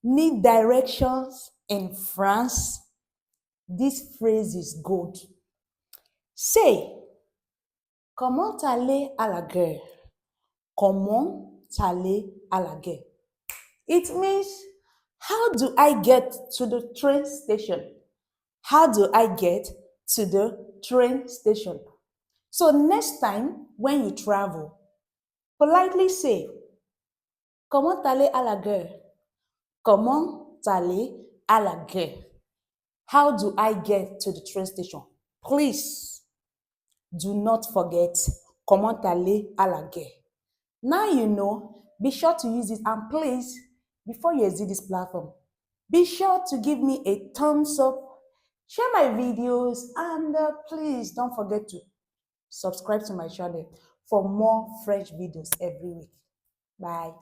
Need directions in France? This phrase is good. Say, comment aller à la gare? Comment aller à la gare? It means, how do I get to the train station? How do I get to the train station? So next time when you travel, politely say, comment aller à la gare? Comment aller à la gare? How do I get to the train station? Please do not forget comment aller à la gare. Now you know, be sure to use it, and please, before you exit this platform, be sure to give me a thumbs up, share my videos, and please don't forget to subscribe to my channel for more French videos every week. Bye.